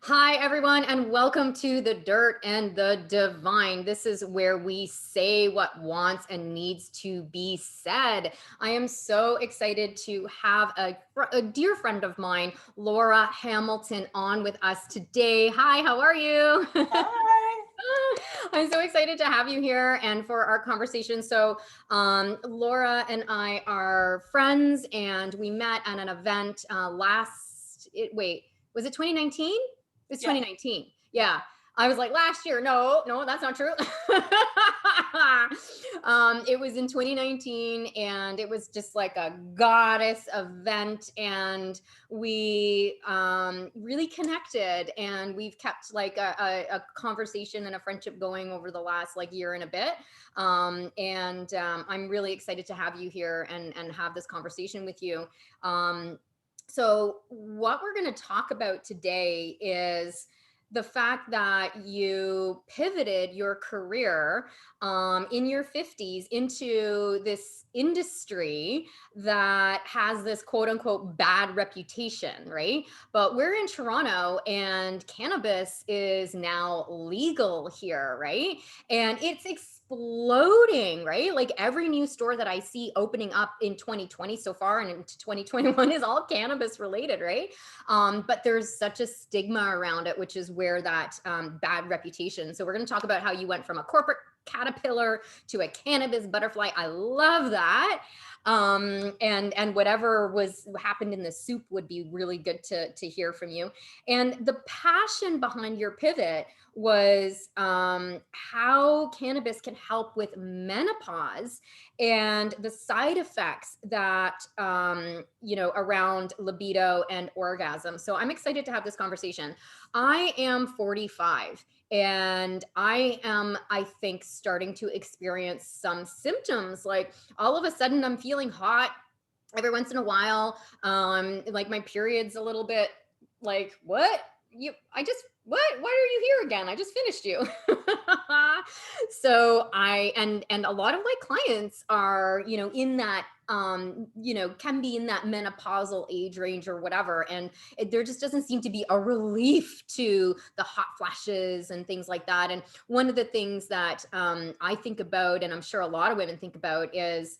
Hi, everyone, and welcome to The Dirt and the Divine. This is where we say what wants and needs to be said. I am so excited to have a dear friend of mine, Laura Hamilton, on with us today. Hi, how are you? Hi. I'm so excited to have you here and for our conversation. Laura and I are friends, and we met at an event was it 2019? It's Yeah. 2019. Yeah. I was like last year. No, no, that's not true. It was in 2019, and it was just like a goddess event, and we really connected, and we've kept like a conversation and a friendship going over the last like year and a bit. I'm really excited to have you here and have this conversation with you. So, what we're going to talk about today is the fact that you pivoted your career in your 50s into this industry that has this quote unquote bad reputation, right? But we're in Toronto, and cannabis is now legal here, right? And it's exploding, right? Like every new store that I see opening up in 2020 so far and into 2021 is all cannabis related, right? But there's such a stigma around it, which is where that bad reputation. So we're going to talk about how you went from a corporate caterpillar to a cannabis butterfly. I love that. And whatever was happened in the soup would be really good to hear from you. And the passion behind your pivot was how cannabis can help with menopause and the side effects that around libido and orgasm. So I'm excited to have this conversation. I am 45, and I think, starting to experience some symptoms. Like all of a sudden I'm feeling hot every once in a while. Like my period's a little bit like, what? You I just what? Why are you here again? I just finished you. And a lot of my clients are, in that can be in that menopausal age range or whatever. And there just doesn't seem to be a relief to the hot flashes and things like that. And one of the things that I think about, and I'm sure a lot of women think about, is,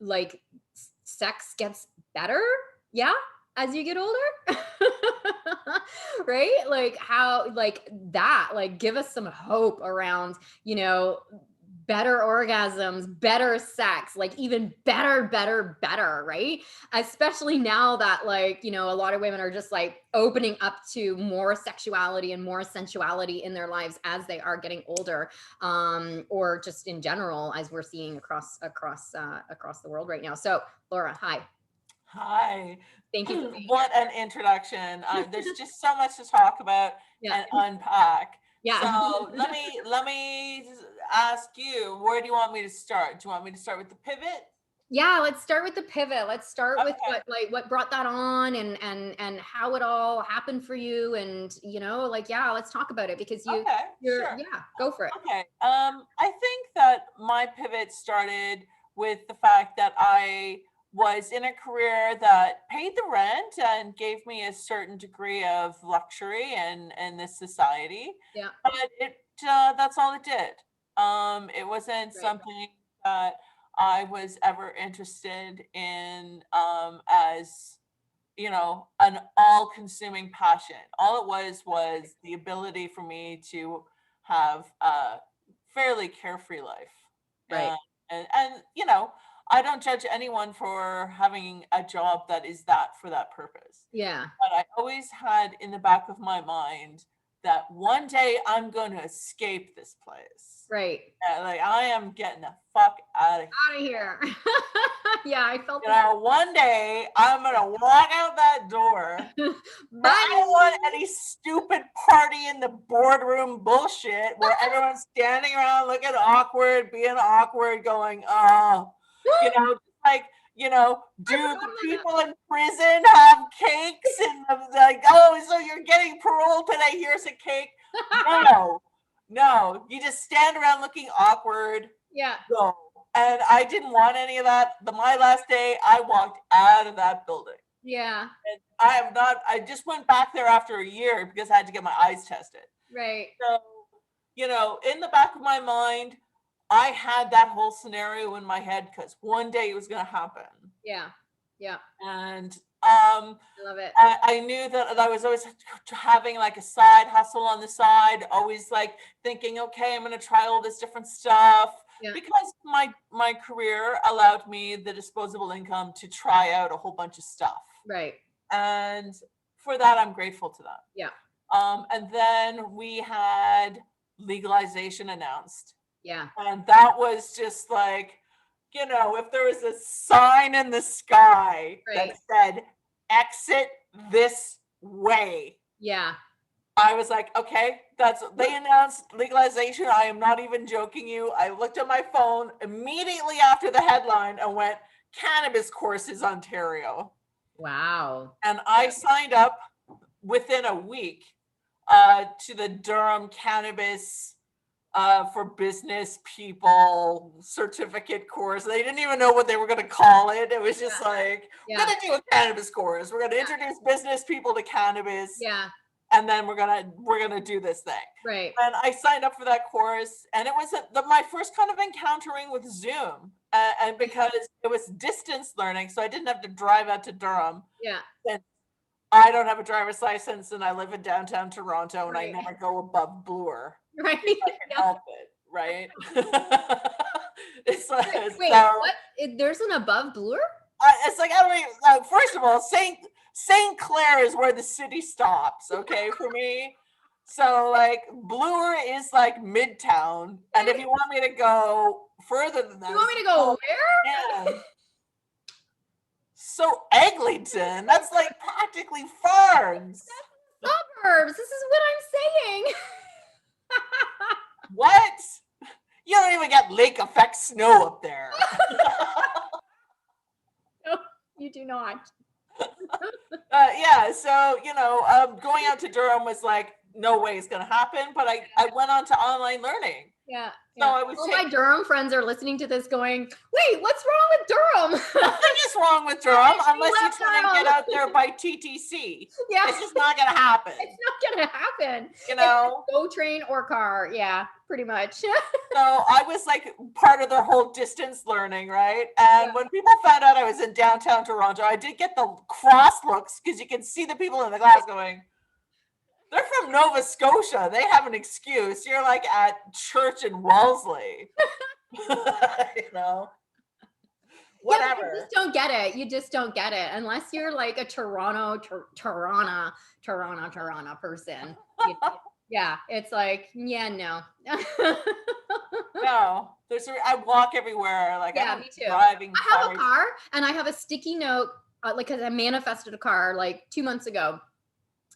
like sex gets better. Yeah. As you get older. Right? Like how, like that, like give us some hope around, better orgasms, better sex, like even better, right? Especially now that, like, a lot of women are just like opening up to more sexuality and more sensuality in their lives as they are getting older, or just in general, as we're seeing across the world right now. So, Laura, hi. Hi. Thank you for being What an introduction. There's just so much to talk about here. and unpack. Yeah. So Yeah. let me ask you, where do you want me to start? Do you want me to start with the pivot? Yeah, let's start with the pivot. Let's start with Okay. what brought that on, and how it all happened for you. And like, yeah, let's talk about it, because Okay. you're Sure. yeah, go for it. Okay. I think that my pivot started with the fact that I was in a career that paid the rent and gave me a certain degree of luxury in this society, Yeah. but it that's all it did. It wasn't Right. something that I was ever interested in as an all-consuming passion. All it was the ability for me to have a fairly carefree life. Right. And I don't judge anyone for having a job that is that for that purpose. Yeah. But I always had in the back of my mind that one day I'm going to escape this place. Right. Like I am getting the fuck out of Out of here. Yeah, I felt the one day I'm gonna walk out that door, and same. I don't Bye. want any stupid party in the boardroom bullshit where everyone's standing around looking awkward, being awkward, going, oh, like, I do forgot the about that. people in prison have cakes and like, oh, so you're getting parole today? Here's a cake. No, no, you just stand around looking awkward. Yeah. Go. And I didn't want any of that. My last day, I walked out of that building. Yeah. And I just went back there after a year because I had to get my eyes tested. Right. So, in the back of my mind, I had that whole scenario in my head because one day it was going to happen. Yeah. Yeah. And I love it. I knew that I was always having like a side hustle on the side, always like thinking, okay, I'm going to try all this different stuff Yeah. because my career allowed me the disposable income to try out a whole bunch of stuff. Right. And for that, I'm grateful to them. Yeah. And then we had legalization announced. Yeah. And that was just like, if there was a sign in the sky Right. that said, exit this way. Yeah. I was like, okay, they announced legalization. I am not even joking you. I looked at my phone immediately after the headline and went, Cannabis Courses Ontario. Wow. And I signed up within a week to the Durham Cannabis for Business People certificate course. They didn't even know what they were going to call it. It was just like, we're going to do a cannabis course. We're going to introduce business people to cannabis. Yeah. And then we're gonna do this thing. Right. And I signed up for that course, and it was my first kind of encountering with Zoom, and because it was distance learning, so I didn't have to drive out to Durham. Yeah. And I don't have a driver's license, and I live in downtown Toronto, and Right. I never go above Bloor. Right. If I can help it, right? It's like, Wait, so, what? There's an above Bloor? it's like, I don't even, first of all, St. Clair is where the city stops, okay, for me. So like Bloor is like Midtown, and if you want me to go further than that, You want me to go where? Yeah. So Eglinton, that's like practically farms. Suburbs. This is what I'm saying. What? You don't even get lake effect snow up there. No, you do not. Yeah, so going out to Durham was like, no way it's gonna happen. But I went on to online learning. Yeah. So I was all my Durham friends are listening to this going, wait, what's wrong with Durham? Nothing is wrong with Durham unless you try and get out there by TTC. Yeah. It's just not gonna happen. It's not gonna happen. It's go train or car. Yeah, pretty much. So I was like part of their whole distance learning, right? And when people found out I was in downtown Toronto, I did get the cross looks because you can see the people in the class going, they're from Nova Scotia. They have an excuse. You're like at church in Wellesley. Whatever. Yeah, you just don't get it. You just don't get it unless you're like a Toronto person. Yeah, it's like, yeah, no. No, I walk everywhere. Like, yeah, me too. Driving I have a car and I have a sticky note, like, because I manifested a car like 2 months ago.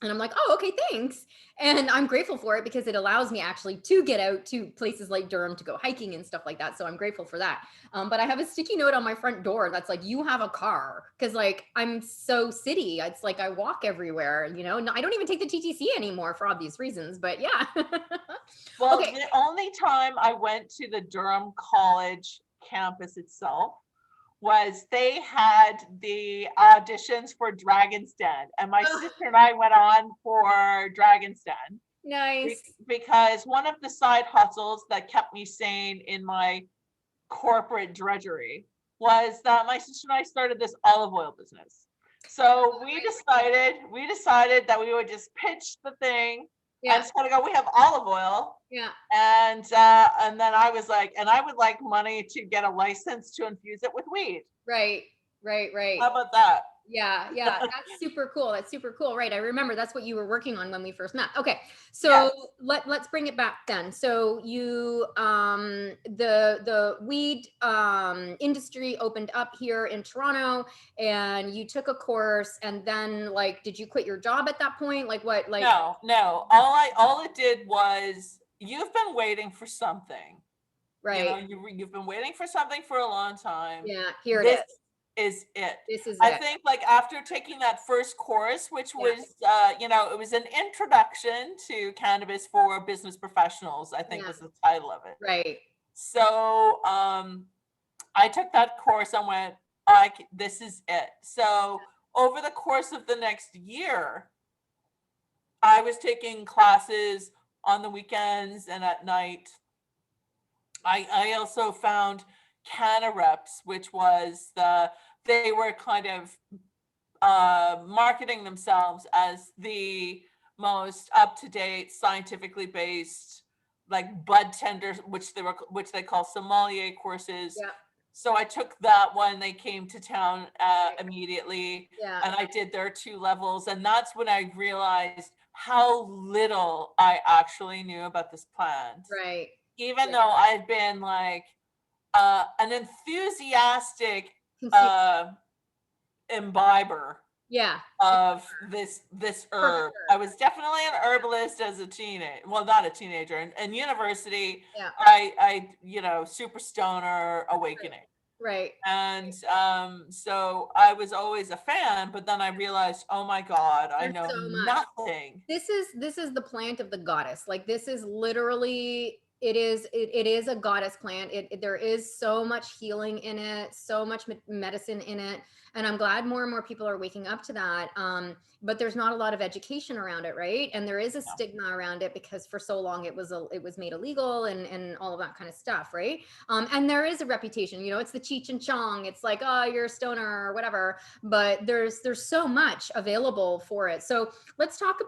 And I'm like, oh, okay, thanks. And I'm grateful for it because it allows me actually to get out to places like Durham to go hiking and stuff like that. So I'm grateful for that. But I have a sticky note on my front door that's like, you have a car. Because like, I'm so city. It's like I walk everywhere, No, I don't even take the TTC anymore for obvious reasons. But yeah. Well, okay. The only time I went to the Durham College campus itself was they had the auditions for Dragon's Den, and my sister and I went on for Dragon's Den. Nice. Because one of the side hustles that kept me sane in my corporate drudgery was that my sister and I started this olive oil business. So we decided that we would just pitch the thing. Yeah. And just kind of go, we have olive oil. Yeah. And then I was like, and I would like money to get a license to infuse it with weed. Right. How about that? Yeah. That's super cool. Right. I remember that's what you were working on when we first met. Okay. So let's bring it back then. So you, the weed industry opened up here in Toronto and you took a course, and then like, did you quit your job at that point? Like what, like? No. All it did was, you've been waiting for something. Right. You've been waiting for something for a long time. Yeah. Here it is. This is I think like after taking that first course, which was it was an introduction to cannabis for business professionals, I think was the title of it. Right. So I took that course and went, this is it. So over the course of the next year, I was taking classes on the weekends and at night. I also found Canareps, which was they were kind of marketing themselves as the most up-to-date, scientifically based, like bud tenders, which they call sommelier courses. Yeah. So I took that one. They came to town immediately, Yeah. and I did their 2 levels, and that's when I realized how little I actually knew about this plant. Right. Even Yeah. though I've been like an enthusiastic Consume. imbiber Yeah. of this For herb. sure. I was definitely an herbalist as a teenager. Well, not a teenager. In university, Yeah. I super stoner awakening. Right. And so I was always a fan, but then I realized, oh my God, I There's know so much. nothing. This is the plant of the goddess. Like this is literally it is a goddess plant. There is so much healing in it, so much medicine in it, and I'm glad more and more people are waking up to that. But there's not a lot of education around it, right? And there is a Yeah. stigma around it because for so long it was made illegal and all of that kind of stuff, right? And there is a reputation, you know, it's the Cheech and Chong. It's like, oh, you're a stoner or whatever. But there's so much available for it. So let's talk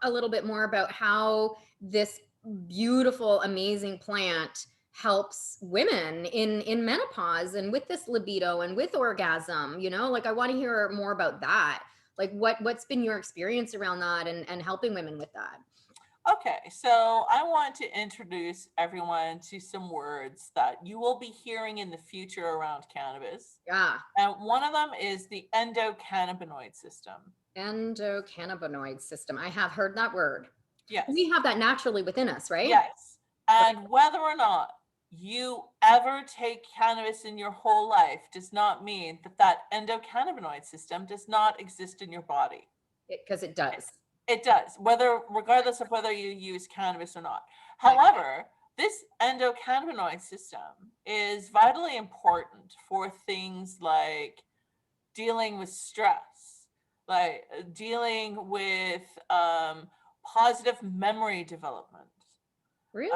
a little bit more about how this beautiful, amazing plant helps women in menopause and with this libido and with orgasm. You know, like I want to hear more about that. Like what's been your experience around that and helping women with that? Okay, so I want to introduce everyone to some words that you will be hearing in the future around cannabis. Yeah. And one of them is the endocannabinoid system. Endocannabinoid system. I have heard that word. Yes. We have that naturally within us, right? Yes. And whether or not you ever take cannabis in your whole life does not mean that that endocannabinoid system does not exist in your body. Because it does. It does, regardless of whether you use cannabis or not. Okay. However, this endocannabinoid system is vitally important for things like dealing with stress, like dealing with positive memory development, Really?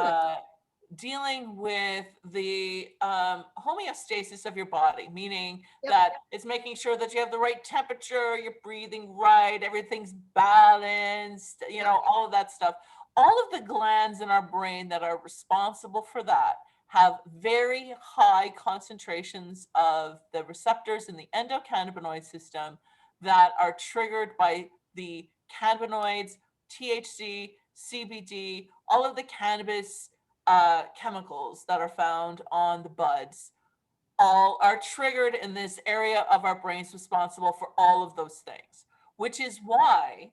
dealing with the homeostasis of your body, meaning Yep. that it's making sure that you have the right temperature, you're breathing right, everything's balanced, all of that stuff. All of the glands in our brain that are responsible for that have very high concentrations of the receptors in the endocannabinoid system that are triggered by the cannabinoids, THC, CBD, all of the cannabis chemicals that are found on the buds all are triggered in this area of our brains responsible for all of those things, which is why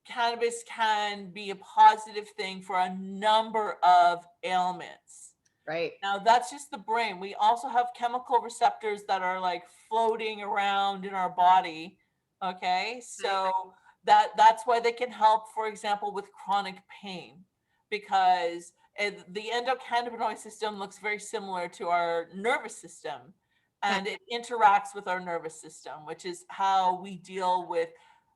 cannabis can be a positive thing for a number of ailments. Right. Now, that's just the brain. We also have chemical receptors that are like floating around in our body. Okay, so that's why they can help, for example, with chronic pain, because the endocannabinoid system looks very similar to our nervous system, and it interacts with our nervous system, which is how we deal with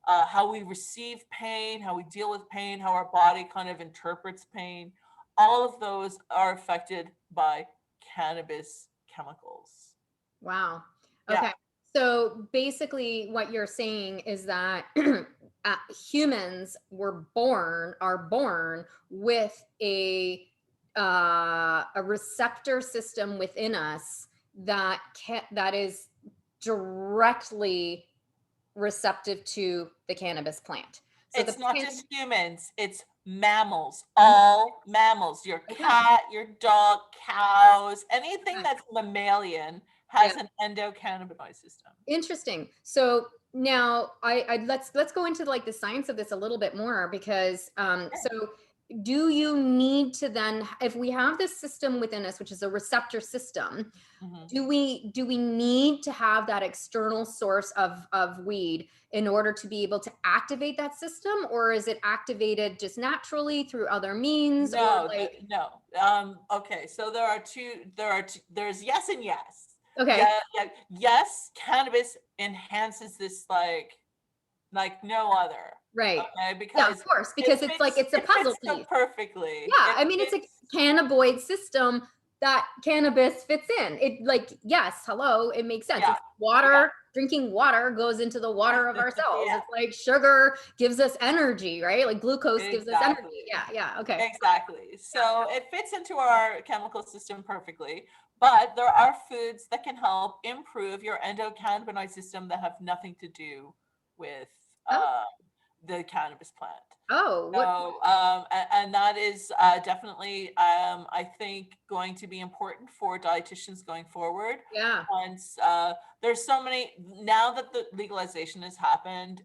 how we receive pain, how we deal with pain, how our body kind of interprets pain. All of those are affected by cannabis chemicals. Wow. Yeah. Okay. So basically, what you're saying is that humans are born with a receptor system within us that is directly receptive to the cannabis plant. So It's not just humans, it's mammals, all mammals. Your cat, your dog, cows, anything that's mammalian has an endocannabinoid system. Interesting. So now let's go into like the science of this a little bit more because so do you need to then, if we have this system within us, which is a receptor system, do we need to have that external source of weed in order to be able to activate that system, or is it activated just naturally through other means? No, or like no. Okay, so there's yes and yes. Okay. yeah. Yes, cannabis enhances this like no other. Right. Okay, Yeah, of because course, because it's like it's a it puzzle fits so piece. perfectly. Yeah, It I mean, it's a fits. cannabinoid system that cannabis fits in. It like, yes, hello, it makes sense. Yeah, It's yeah, water, drinking water goes into the water of our cells. yeah. It's like sugar gives us energy, right? Like glucose gives us energy. Exactly. Yeah, yeah, okay. Exactly. Yeah. So it fits into our chemical system perfectly. But there are foods that can help improve your endocannabinoid system that have nothing to do with Oh, the cannabis plant. oh, what? So, and that is definitely, I think, going to be important for dietitians going forward. Yeah. Once there's so many, now that the legalization has happened,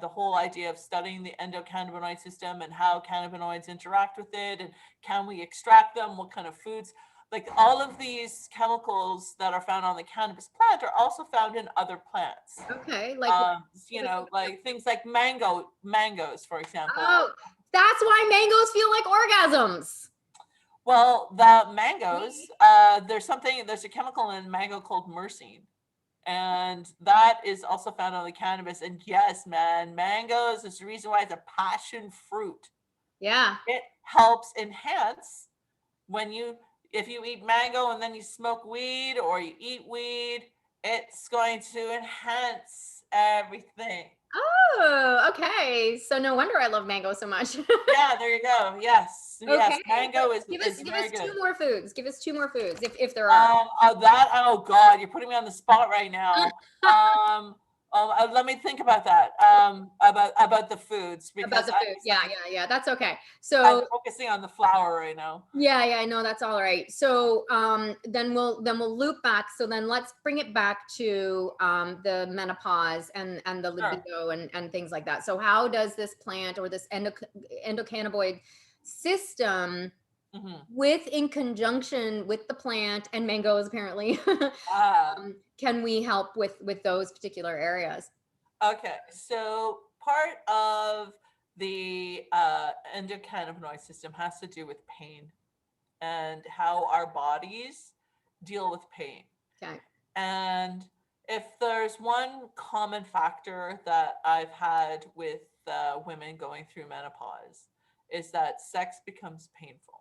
the whole idea of studying the endocannabinoid system and how cannabinoids interact with it, and can we extract them, what kind of foods, like all of these chemicals that are found on the cannabis plant are also found in other plants. Okay. Like what? You Give us know, like things like mangoes, for example. Oh, that's why mangoes feel like orgasms. Well, the mangoes, there's a chemical in mango called myrcene, and that is also found on the cannabis. And yes, man, mangoes is the reason why it's a passion fruit. Yeah. It helps enhance when you, if you eat mango and then you smoke weed or you eat weed, it's going to enhance everything. Oh, okay. So no wonder I love mango so much. Yeah, there you go. Yes, Okay. yes, So mango is give very us two good. more foods. Give us two more foods if there are. That, oh God, you're putting me on the spot right now. Um, Let me think about that. About the foods, About because the I food. was Yeah, like, yeah, yeah. That's okay. I'm So focusing on the flour right now. yeah, yeah, I know that's all right. So then we'll loop back. So then let's bring it back to the menopause and the Sure. libido and things like that. So how does this plant or this endocannabinoid system Hmm. with in conjunction with the plant and mangoes apparently Ah, can we help with those particular areas? okay. So part of the endocannabinoid system has to do with pain and how our bodies deal with pain. Okay. And if there's one common factor that I've had with women going through menopause, is that sex becomes painful.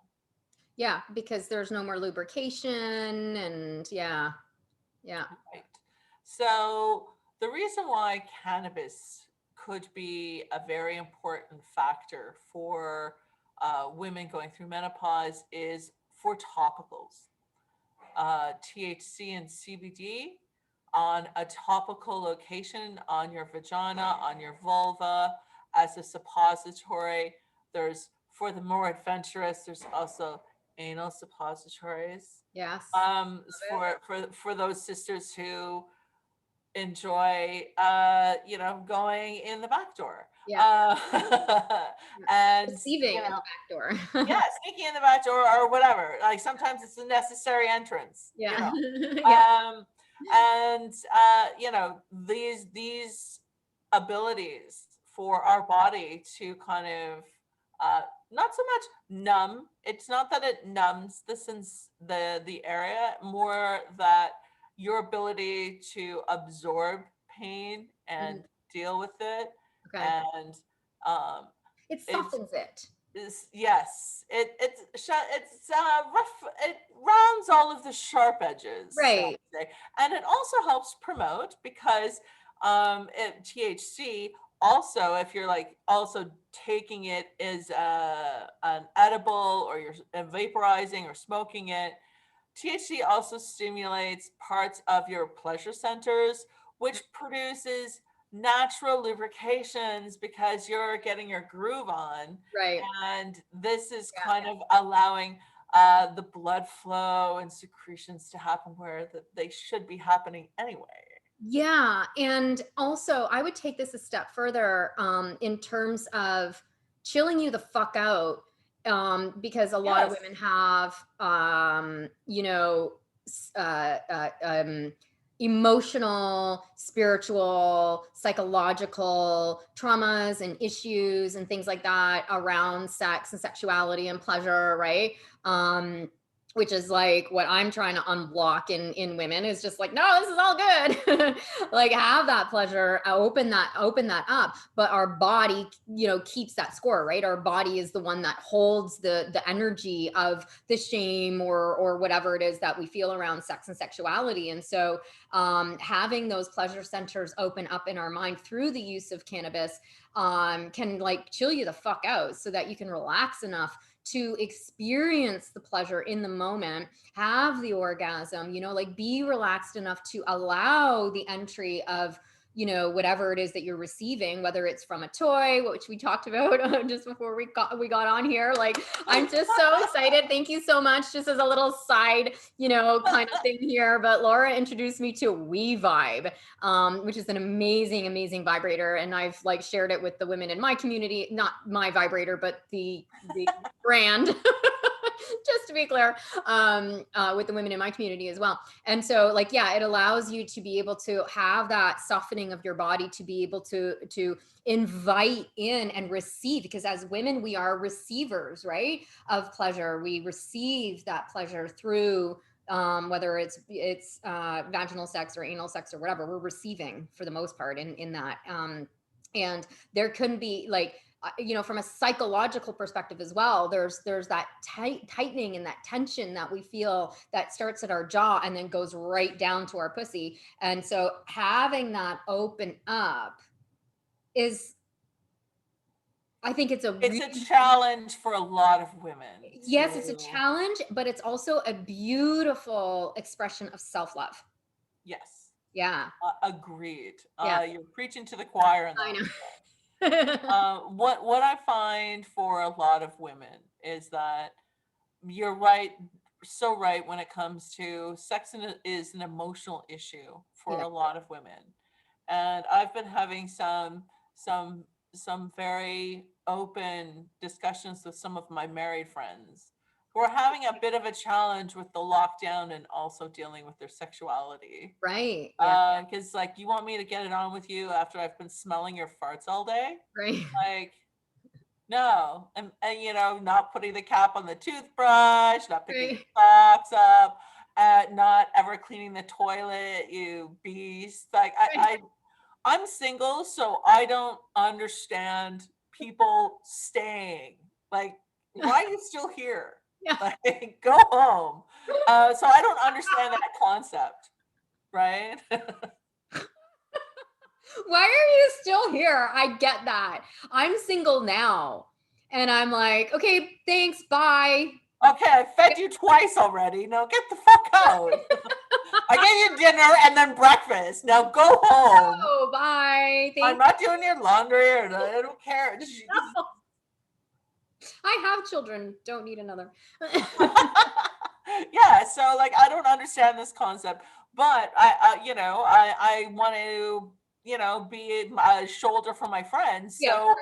Yeah, because there's no more lubrication and yeah, yeah. Right. So the reason why cannabis could be a very important factor for women going through menopause is for topicals. THC and CBD on a topical location on your vagina, on your vulva, as a suppository. There's, for the more adventurous, there's also anal suppositories. Yes. For those sisters who enjoy, going in the back door. Yeah. Uh, Yeah. and, Receiving in the back door. yeah, sneaking in the back door or whatever. Like sometimes it's a necessary entrance, Yeah. Yeah. Um, and these abilities for our body to kind of not so much numb. It's not that it numbs the area, more that your ability to absorb pain and Mhm. deal with it, Okay. and um, It it's softens it. yes, it's rough. It rounds all of the sharp edges, I Right. would say, and it also helps promote because THC also, if you're like also taking it as an edible, or you're vaporizing or smoking it, THC also stimulates parts of your pleasure centers, which produces natural lubrications because you're getting your groove on. Right. And this is Yeah. kind of allowing the blood flow and secretions to happen where they should be happening anyway. Yeah. And also, I would take this a step further in terms of chilling you the fuck out. Because a lot of Yes. women have, emotional, spiritual, psychological traumas and issues and things like that around sex and sexuality and pleasure, right? Um, which is like what I'm trying to unblock in women, is just like, no, this is all good. Like, have that pleasure, open that up, but our body, keeps that score, right? Our body is the one that holds the energy of the shame or whatever it is that we feel around sex and sexuality. And so having those pleasure centers open up in our mind through the use of cannabis can like chill you the fuck out so that you can relax enough to experience the pleasure in the moment, have the orgasm, like be relaxed enough to allow the entry of, whatever it is that you're receiving, whether it's from a toy, which we talked about just before we got on here. Like, I'm just so excited. Thank you so much. Just as a little side, kind of thing here. But Laura introduced me to We Vibe, which is an amazing, amazing vibrator. And I've like shared it with the women in my community, not my vibrator, but the brand, just to be clear, with the women in my community as well. And so like, yeah, it allows you to be able to have that softening of your body, to be able to invite in and receive, because as women, we are receivers, right? Of pleasure. We receive that pleasure through whether it's vaginal sex or anal sex or whatever, we're receiving for the most part in that. And there couldn't be like, from a psychological perspective as well, there's that tightening and that tension that we feel that starts at our jaw and then goes right down to our pussy. And so having that open up is, I think it's a challenge for a lot of women. Yes, it's a challenge, but it's also a beautiful expression of self-love. Yes. Yeah. Agreed. Yeah. You're preaching to the choir in that. I know. What I find for a lot of women is that you're right, so right, when it comes to sex is an emotional issue for a lot of women. And I've been having some very open discussions with some of my married friends who are having a bit of a challenge with the lockdown and also dealing with their sexuality. Right. Because like, you want me to get it on with you after I've been smelling your farts all day? Right. Like, no. And not putting the cap on the toothbrush, not picking the socks up, not ever cleaning the toilet, you beast. Like, I'm single, so I don't understand people staying. Like, why are you still here? Yeah. Like, go home. So I don't understand that concept, right? Why are you still here? I get that. I'm single now. And I'm like, okay, thanks, bye. Okay, I fed you twice already. Now get the fuck out. I gave you dinner and then breakfast. Now go home. Oh, bye. I'm not doing your laundry, or I don't care. No. I have children. Don't need another. Yeah, so like, I don't understand this concept, but I want to, be a shoulder for my friends. So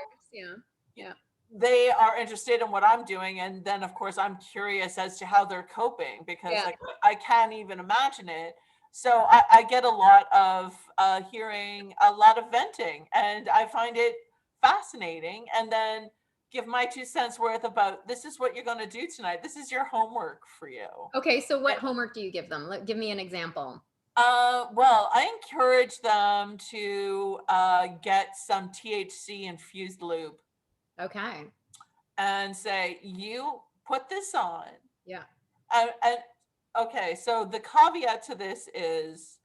yeah. They are interested in what I'm doing, and then of course I'm curious as to how they're coping, because like, I can't even imagine it. So I get a lot of hearing, a lot of venting, and I find it fascinating, and then give my 2 cents worth about, this is what you're going to do tonight. This is your homework for you. Okay, so what homework do you give them? Give me an example. Well, I encourage them to get some THC infused lube. Okay. And say, you put this on. Yeah. And okay, so the caveat to this is,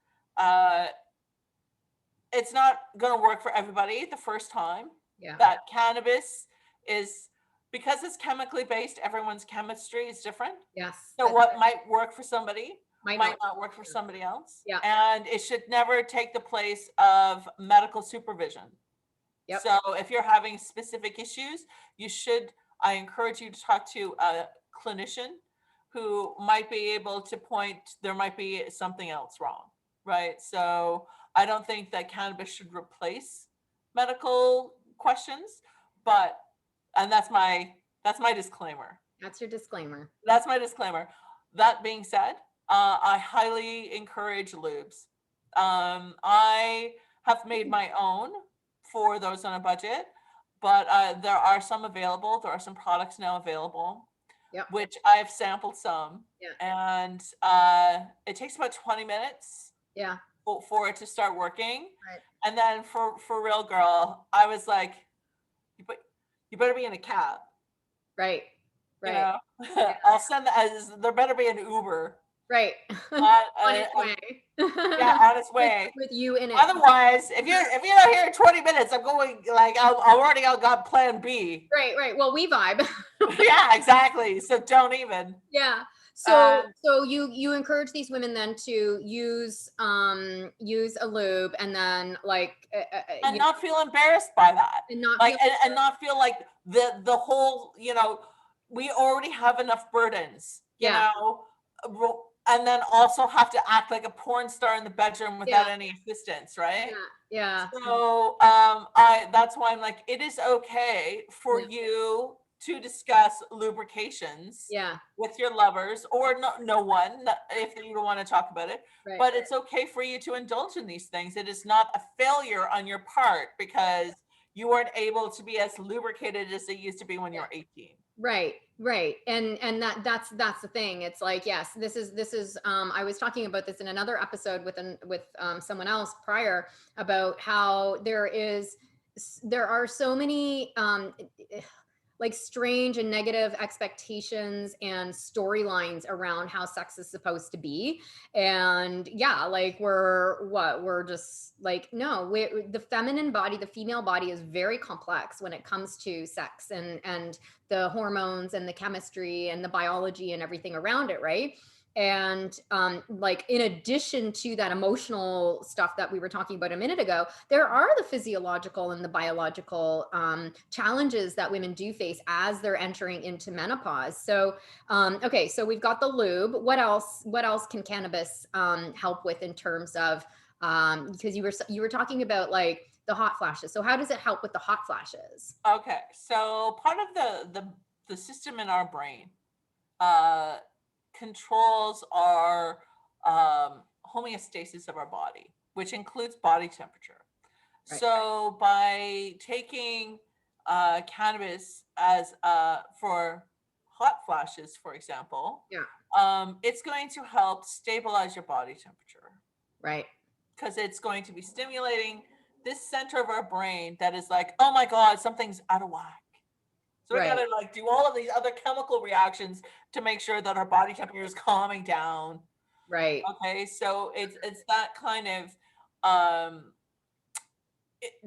it's not going to work for everybody the first time. Yeah. That cannabis is, because it's chemically based, everyone's chemistry is different. Yes. So what might work for somebody might not work for somebody else. Yeah. And it should never take the place of medical supervision. Yep. So if you're having specific issues, I encourage you to talk to a clinician who might be able to point, there might be something else wrong, right? So I don't think that cannabis should replace medical questions, and that's my disclaimer. That's your disclaimer. That's my disclaimer. That being said, I highly encourage lubes. I have made my own for those on a budget, but there are some available. There are some products now available. Yep. which I've sampled some, Yeah. and it takes about 20 minutes Yeah. for it to start working. Right. And then for real, girl, I was like, you better be in a cab. Right. You Right. know, Yeah. I'll send there better be an Uber Right. on, On its way. yeah, on its with, way. with you in it. Otherwise, if you're not here in 20 minutes, I'm going, like, I've already got plan B. Right. Well, we vibe. Yeah, exactly. So don't even. Yeah. So you encourage these women then to use a lube, and then like And not feel embarrassed by that. and not Like, feel and not feel like the whole, we already have enough burdens, yeah. and then also have to act like a porn star in the bedroom without Yeah. any assistance, right? Yeah. So that's why I'm like, it is okay for Yeah. you to discuss lubrications Yeah. with your lovers, or no one, if you don't want to talk about it. Right. But it's okay for you to indulge in these things. It is not a failure on your part because you weren't able to be as lubricated as it used to be when you were 18. Right. And that's the thing. It's like, yes, this is I was talking about this in another episode with someone else prior, about how there are so many like strange and negative expectations and storylines around how sex is supposed to be. And yeah, like we're just like, no, the feminine body, the female body is very complex when it comes to sex and the hormones and the chemistry and the biology and everything around it, right? And like, in addition to that emotional stuff that we were talking about a minute ago, there are the physiological and the biological challenges that women do face as they're entering into menopause. So okay, so we've got the lube. What else can cannabis help with in terms of because you were talking about like the hot flashes. So how does it help with the hot flashes? Okay, so part of the system in our brain controls our homeostasis of our body, which includes body temperature. Right. So by taking cannabis as for hot flashes, for example, it's going to help stabilize your body temperature. Right. Because it's going to be stimulating this center of our brain that is like, oh my God, something's out of whack. So we gotta like do all of these other chemical reactions to make sure that our body temperature is calming down. Right. Okay, so it's that kind of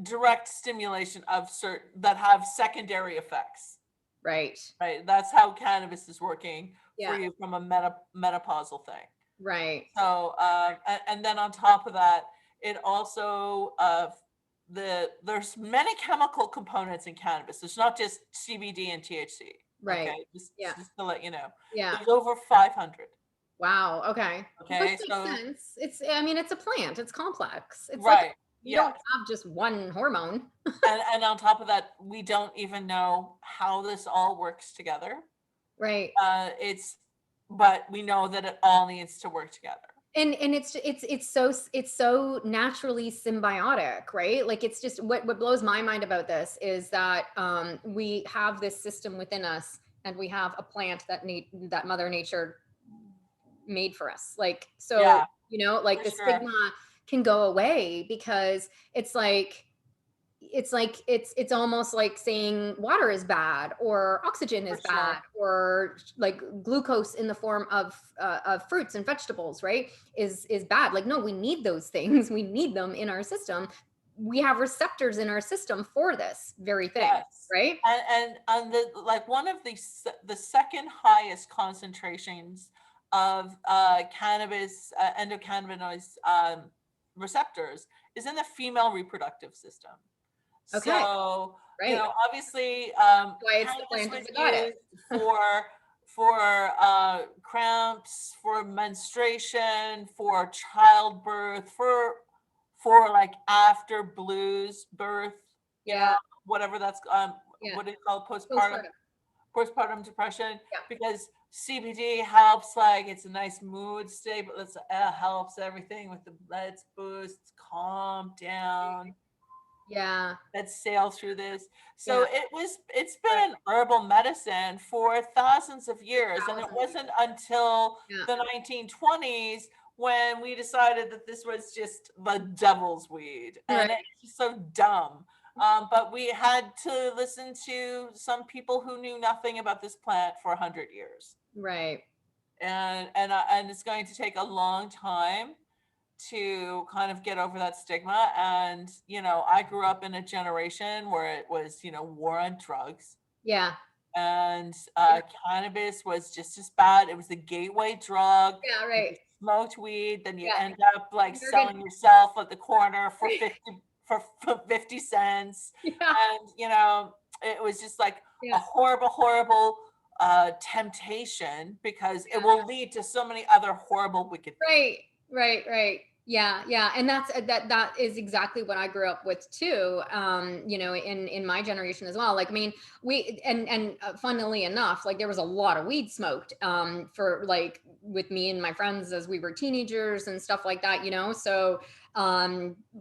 direct stimulation of certain that have secondary effects. Right. Right. That's how cannabis is working Yeah. for you from a menopausal thing. Right. So and then on top of that, it also there's many chemical components in cannabis. It's not just CBD and THC. Right. Okay. Just to let you know. Yeah. There's over 500. Wow. Okay. Okay. Which makes sense. It's a plant. It's complex. It's right. like you don't have just one hormone. and on top of that, we don't even know how this all works together. Right. But we know that it all needs to work together. And it's so naturally symbiotic, right? Like, it's just what blows my mind about this is that we have this system within us, and we have a plant that Mother Nature made for us. Like, so like the stigma can go away, because it's almost like saying water is bad, or oxygen is bad, or like glucose in the form of fruits and vegetables, right, is bad. Like, no, we need those things. We need them in our system. We have receptors in our system for this very thing, right? And like one of the second highest concentrations of cannabis endocannabinoids receptors is in the female reproductive system. Okay. So, obviously, cannabis was used for cramps, for menstruation, for childbirth, for like after blues birth, whatever that's what do you call postpartum depression, because CBD helps, like, it's a nice mood stable. It helps everything with let's boost, calm down. Yeah. that sail through this. So Yeah. it's Right. been an herbal medicine for thousands of years. And it Thousands. wasn't until Yeah. the 1920s when we decided that this was just the devil's weed. And Right. it's just so dumb. But we had to listen to some people who knew nothing about this plant for 100 years. Right. And it's going to take a long time to kind of get over that stigma. And I grew up in a generation where it was war on drugs, Yeah. and Yeah. cannabis was just as bad. It was the gateway drug. Yeah. If Right. you smoked weed, then you Yeah. end up like You're gonna. selling yourself at the corner for 50 cents. Yeah. And it was just like a Yeah. horrible temptation, because it will lead to so many other horrible wicked things. Right, right, right. Yeah, yeah. And that is exactly what I grew up with too. In my generation as well. Like, I mean, we and funnily enough, like there was a lot of weed smoked for like with me and my friends as we were teenagers and stuff like that. So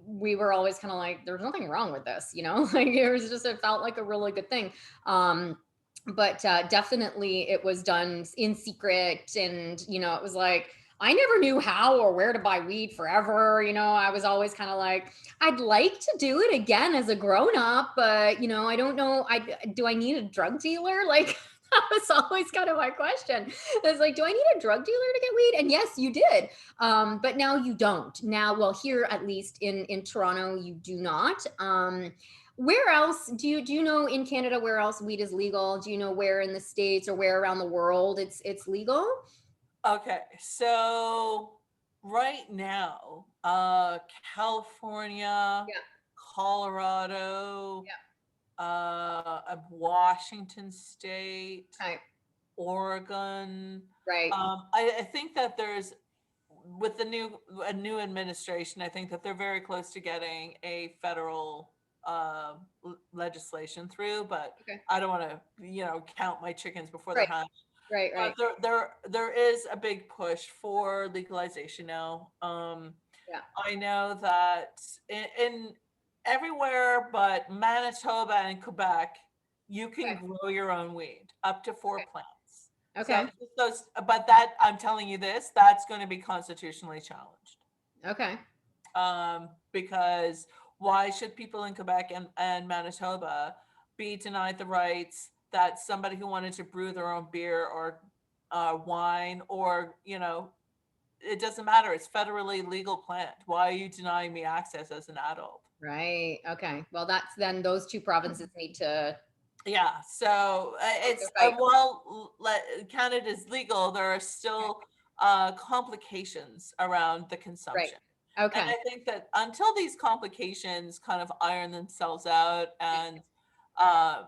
we were always kind of like, there's nothing wrong with this, like it felt like a really good thing. But definitely it was done in secret, and it was like I never knew how or where to buy weed forever. I was always kind of like, I'd like to do it again as a grown up, but I don't know. Do I need a drug dealer? Like that was always kind of my question. It's like, do I need a drug dealer to get weed? And yes, you did. But now you don't. Now, well, here at least in Toronto, you do not. Where else do you know in Canada where else weed is legal? Do you know where in the States or where around the world it's legal? Okay, so right now, California, Yeah. Colorado, Washington State, Okay. Oregon. Right. I think that there's, with a new administration, I think that they're very close to getting a federal legislation through, but Okay. I don't want to, count my chickens before they're Right. hatched. Right. But Right. there is a big push for legalization now. Yeah. I know that in everywhere but Manitoba and Quebec, you can Okay. grow your own weed, up to 4 plants. So Okay. but that, I'm telling you this, that's going to be constitutionally challenged. Okay. Because why should people in Quebec and Manitoba be denied the rights that somebody who wanted to brew their own beer or wine, or it doesn't matter, it's federally legal plant, why are you denying me access as an adult? Right. Okay. Well, that's then those two provinces need to Yeah, so take a it's fight. while Canada's legal, there are still complications around the Right. consumption. And Okay. I think that until these complications kind of iron themselves out, and uh,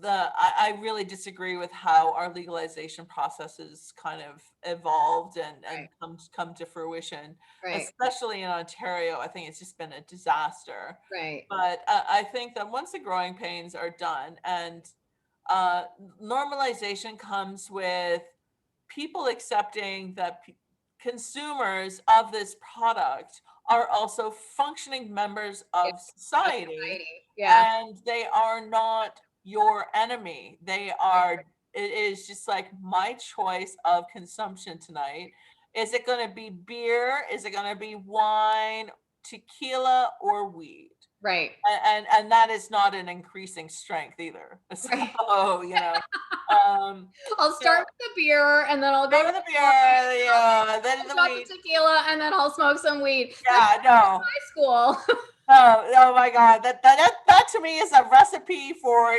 I really disagree with how our legalization processes kind of evolved and Right. come to fruition, Right. especially in Ontario. I think it's just been a disaster. Right. But I think that once the growing pains are done, and uh, normalization comes with people accepting that consumers of this product are also functioning members Yeah. of Of society, society. Yeah. and they are not your enemy. They are, it is just like my choice of consumption tonight. Is it going to be beer? Is it going to be wine, tequila, or weed? Right. And that is not an increasing strength either. Right. So, I'll so start with the beer and then I'll go start to with the the wine, beer, yeah, then I'll the shot weed. the tequila, and then I'll smoke some weed. That's Yeah, no. high school. Oh my God. That to me is a recipe for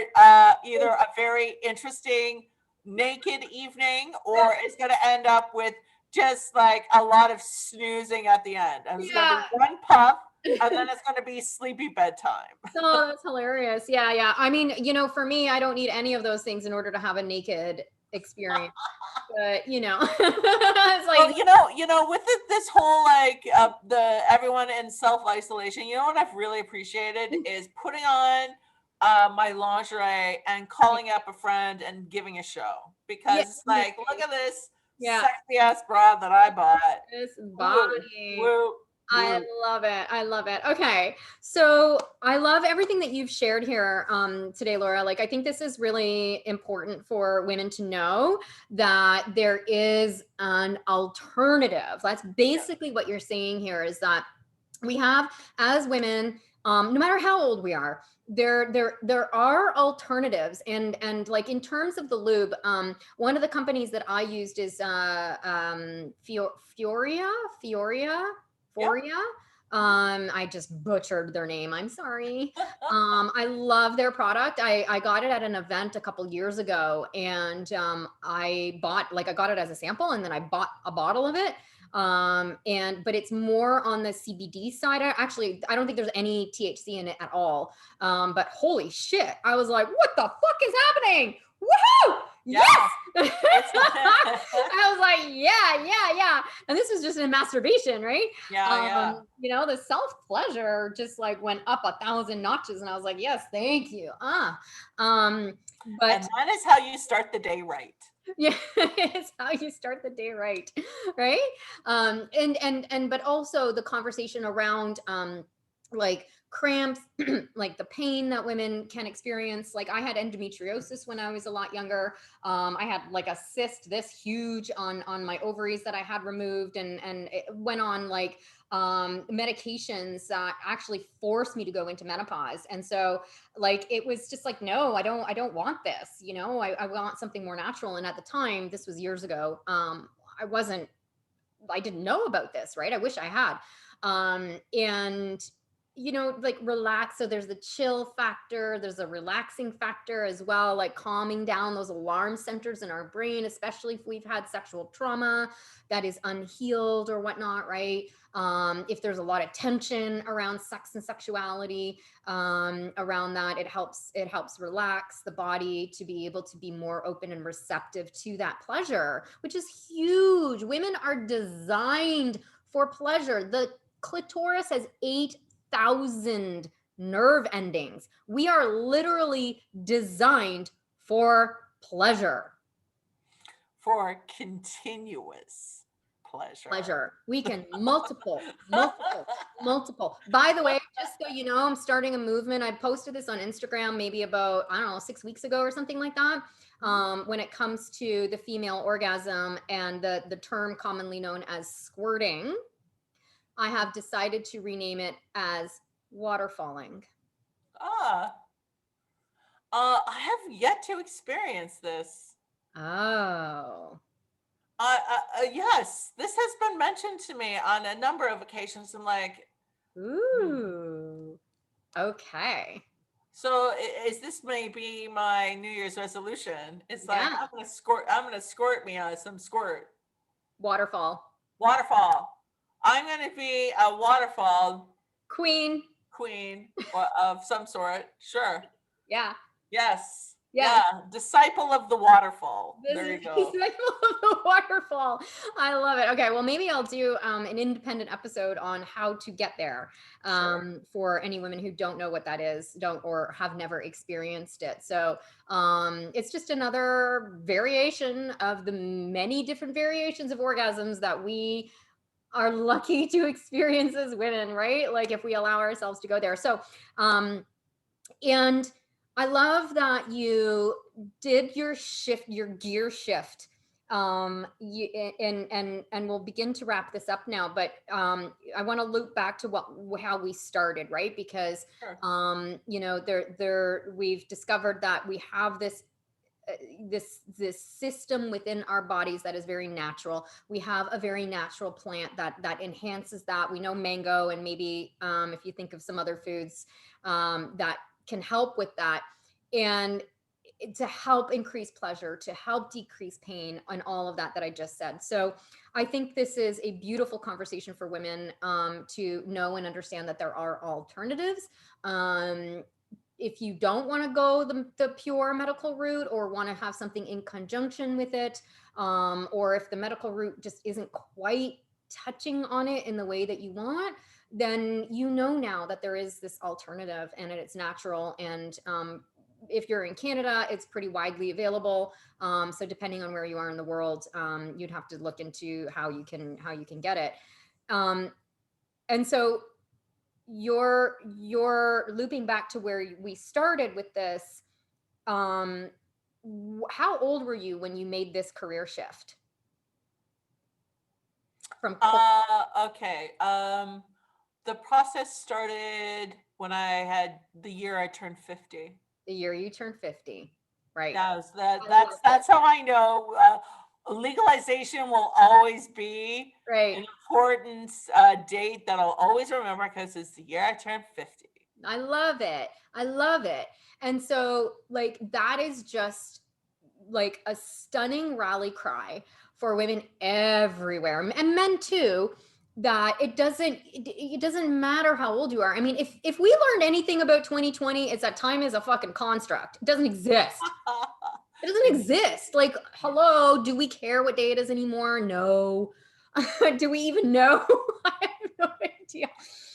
either a very interesting naked evening, or it's going to end up with just like a lot of snoozing at the end. And it's going to Yeah. be one puff, and then it's going to be sleepy bedtime. Oh, that's hilarious. Yeah, yeah. I mean, for me, I don't need any of those things in order to have a naked experience. But it's Well, like, with this whole like the everyone in self isolation, what I've really appreciated is putting on my lingerie and calling up a friend and giving a show, yeah, because like, look at this yeah, sexy ass bra that I bought. this Woo, body. woo. I love it. I love it. Okay. So I love everything that you've shared here today, Laura. Like, I think this is really important for women to know that there is an alternative. That's basically what you're saying here, is that we have, as women, no matter how old we are, there are alternatives. And like, in terms of the lube, one of the companies that I used is Fioria. Yep. I just butchered their name. I'm sorry. I love their product. I got it at an event a couple years ago, and I got it as a sample, and then I bought a bottle of it. But it's more on the CBD side. I don't think there's any THC in it at all. But holy shit, I was like, what the fuck is happening? Woohoo! Yeah. Yes. It's I was like, yeah. And this was just in masturbation, right? yeah. You know, the self pleasure just like went up 1,000 notches, and I was like, yes, thank you. And But that is how you start the day right. yeah, it's how you start the day right, right? But also the conversation around like cramps, like the pain that women can experience. Like, I had endometriosis when I was a lot younger. I had like a cyst this huge on my ovaries that I had removed, and it went on like medications that actually forced me to go into menopause. And so, like, it was just like, no, I don't want this, you know. I want something more natural. And at the time, this was years ago, I didn't know about this, right? I wish I had. And you know, like, relax. So there's the chill factor, there's a relaxing factor as well, like calming down those alarm centers in our brain, especially if we've had sexual trauma that is unhealed or whatnot, right? If there's a lot of tension around sex and sexuality, around that, it helps relax the body to be able to be more open and receptive to that pleasure, which is huge. Women are designed for pleasure. The clitoris has 8,000 nerve endings. We are literally designed for pleasure. For continuous pleasure. We can multiple. By the way, just so you know, I'm starting a movement. I posted this on Instagram maybe about, I don't know, 6 weeks ago or something like that. When it comes to the female orgasm and the term commonly known as squirting, I have decided to rename it as waterfalling. Ah, I have yet to experience this. Oh. Yes, this has been mentioned to me on a number of occasions. I'm like, Ooh. Okay. so is this maybe my New Year's resolution? It's like, Yeah. I'm gonna squirt me on some squirt. Waterfall. Waterfall. I'm gonna be a waterfall Queen. queen of some sort. Sure. Yeah. Yes. Yeah. Yeah. Disciple of the waterfall. This There is you go. the cycle of the waterfall. I love it. Okay, well, maybe I'll do an independent episode on how to get there, Sure. for any women who don't know what that is, don't or have never experienced it. So it's just another variation of the many different variations of orgasms that we are lucky to experience as women, right? Like, if we allow ourselves to go there. So and I love that you did your shift, your gear shift. And we'll begin to wrap this up now, but I want to loop back to how we started, right? Because Sure. you know, we've discovered that we have this system within our bodies that is very natural. We have a very natural plant that enhances that. We know mango, and maybe if you think of some other foods that can help with that, and to help increase pleasure, to help decrease pain, and all of that I just said. So I think this is a beautiful conversation for women to know and understand that there are alternatives. If you don't want to go the pure medical route, or want to have something in conjunction with it, or if the medical route just isn't quite touching on it in the way that you want, then you know now that there is this alternative, and it's natural. And if you're in Canada, it's pretty widely available. So depending on where you are in the world, you'd have to look into how you can get it. And so you're looping back to where we started with this. um how old were you when you made this career shift from Okay. The process started when I had the year I turned 50. the year you turned 50, right? Yes, I love it. that's how I know legalization will always be Right. an important date that I'll always remember because it's the year I turned 50. I love it. I love it. And so, like, that is just like a stunning rally cry for women everywhere and men too, that it doesn't matter how old you are. I mean, if we learned anything about 2020, it's that time is a fucking construct. It doesn't exist. It doesn't exist. Like, hello, do we care what day it is anymore? No. Do we even know? I have no idea.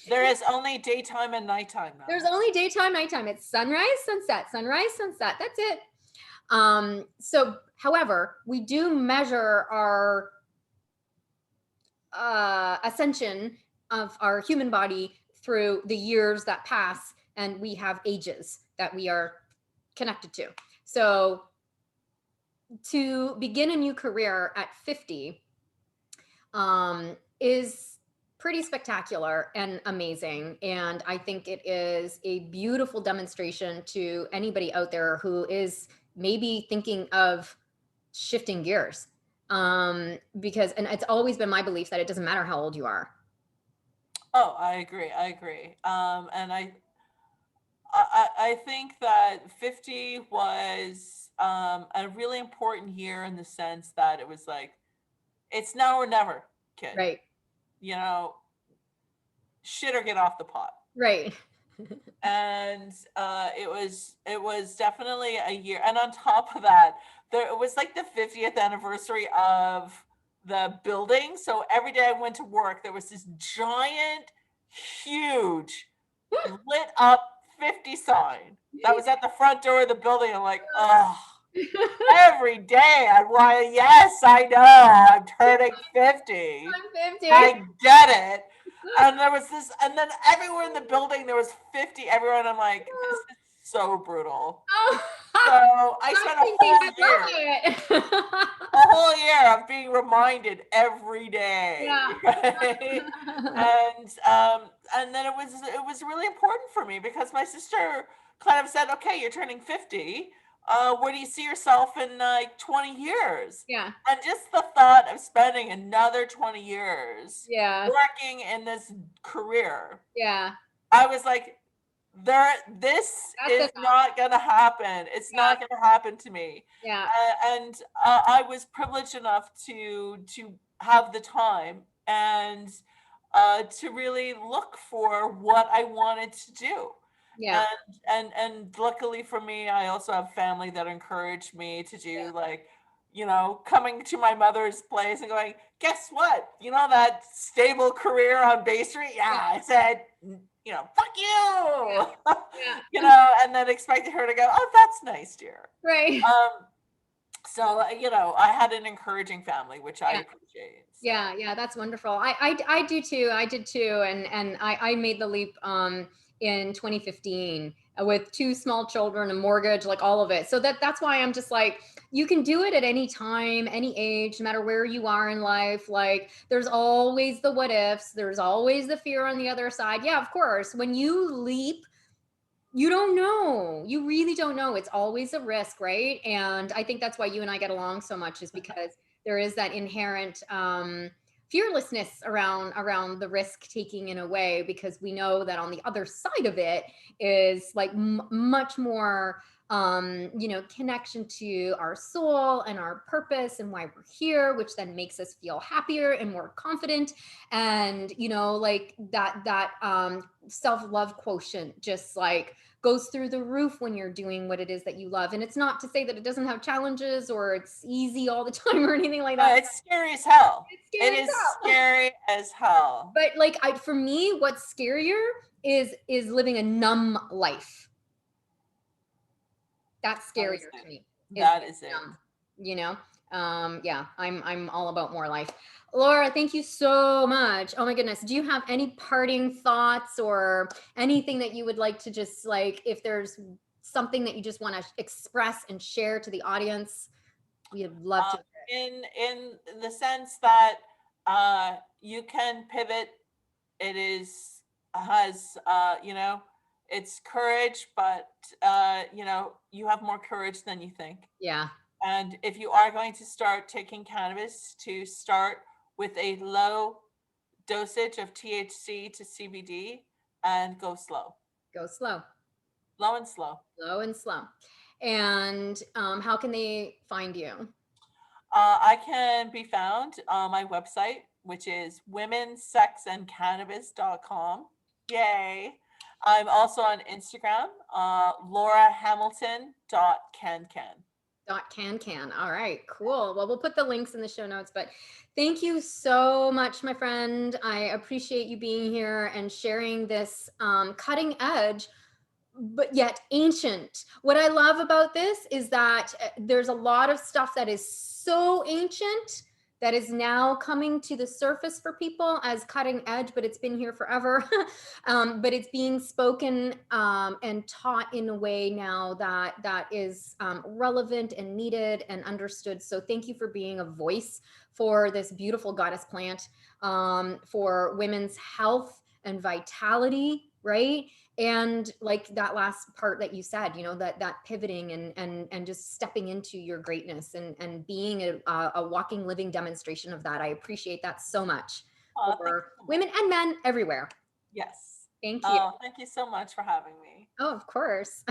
There is only daytime and nighttime now. There's only daytime, nighttime. It's sunrise, sunset, sunrise, sunset. That's it. So, however, we do measure our ascension of our human body through the years that pass, and we have ages that we are connected to. So, to begin a new career at 50 is pretty spectacular and amazing. And I think it is a beautiful demonstration to anybody out there who is maybe thinking of shifting gears. Because, and it's always been my belief that it doesn't matter how old you are. Oh, I agree. I agree. And I think that 50 was a really important year in the sense that it was like, it's now or never, kid. Right. You know, shit or get off the pot. Right. And it was definitely a year. And on top of that, it was like the 50th anniversary of the building. So every day I went to work, there was this giant, huge, lit up 50 sign that was at the front door of the building. I'm like, oh, every day I'd want, yes, I know, I'm turning 50. I'm 50. I get it. And there was this, and then everywhere in the building there was 50 everyone. I'm like, this is so brutal. Oh, So I spent I a whole year of being reminded every day. Yeah. Right? And then it was really important for me because my sister kind of said, okay, you're turning 50. Where do you see yourself in like 20 years? Yeah. And just the thought of spending another 20 years Yeah. working in this career, Yeah. I was like, this is not gonna happen. It's not gonna happen to me. Yeah. And I was privileged enough to have the time and to really look for what I wanted to do. Yeah. And luckily for me, I also have family that encouraged me to do like, you know, coming to my mother's place and going, guess what? You know, that stable career on Bay Street? Yeah. I said, you know, fuck you. Yeah. You know, and then expected her to go, oh, that's nice, dear. Right. So, you know, I had an encouraging family, which I appreciate. So. Yeah. Yeah. That's wonderful. I do too. I did too. And I made the leap in 2015 with 2 small children, a mortgage, like all of it. So that's why I'm just like, you can do it at any time, any age, no matter where you are in life. Like, there's always the what ifs, there's always the fear on the other side. Yeah, of course. When you leap, you don't know. You really don't know. It's always a risk, right? And I think that's why you and I get along so much, is because there is that inherent fearlessness around the risk taking in a way, because we know that on the other side of it is like much more you know, connection to our soul and our purpose and why we're here, which then makes us feel happier and more confident. And, you know, like that self-love quotient just like goes through the roof when you're doing what it is that you love. And it's not to say that it doesn't have challenges or it's easy all the time or anything like that. It's scary as hell. It is scary as hell. But like, for me, what's scarier is living a numb life. That's scarier to me. That is it. You know, Yeah, I'm all about more life. Laura, thank you so much. Oh my goodness. Do you have any parting thoughts or anything that you would like to just like, if there's something that you just want to express and share to the audience, we'd love to. In the sense that you can pivot. It is has it's courage, but you have more courage than you think. Yeah. And if you are going to start taking cannabis, to start with a low dosage of THC to CBD and go slow. Go slow. Low and slow. Low and slow. And how can they find you? I can be found on my website, which is womensexandcannabis.com. Yay. I'm also on Instagram, laurahamilton.cancan. Can. All right, cool. Well, we'll put the links in the show notes, but thank you so much, my friend. I appreciate you being here and sharing this cutting edge, but yet ancient. What I love about this is that there's a lot of stuff that is so ancient that is now coming to the surface for people as cutting edge, but it's been here forever. But it's being spoken and taught in a way now that is relevant and needed and understood. So thank you for being a voice for this beautiful goddess plant, for women's health and vitality, right? And like that last part that you said, that pivoting and just stepping into your greatness and being a walking living demonstration of that. I appreciate that so much Thank you for so much. women and men everywhere. Yes. Thank you. Thank you so much for having me. Oh, of course.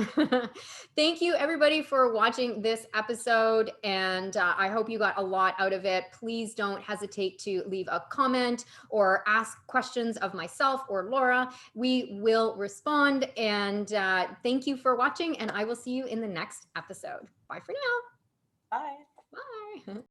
Thank you, everybody, for watching this episode. And I hope you got a lot out of it. Please don't hesitate to leave a comment or ask questions of myself or Laura. We will respond. And thank you for watching. And I will see you in the next episode. Bye for now. Bye. Bye.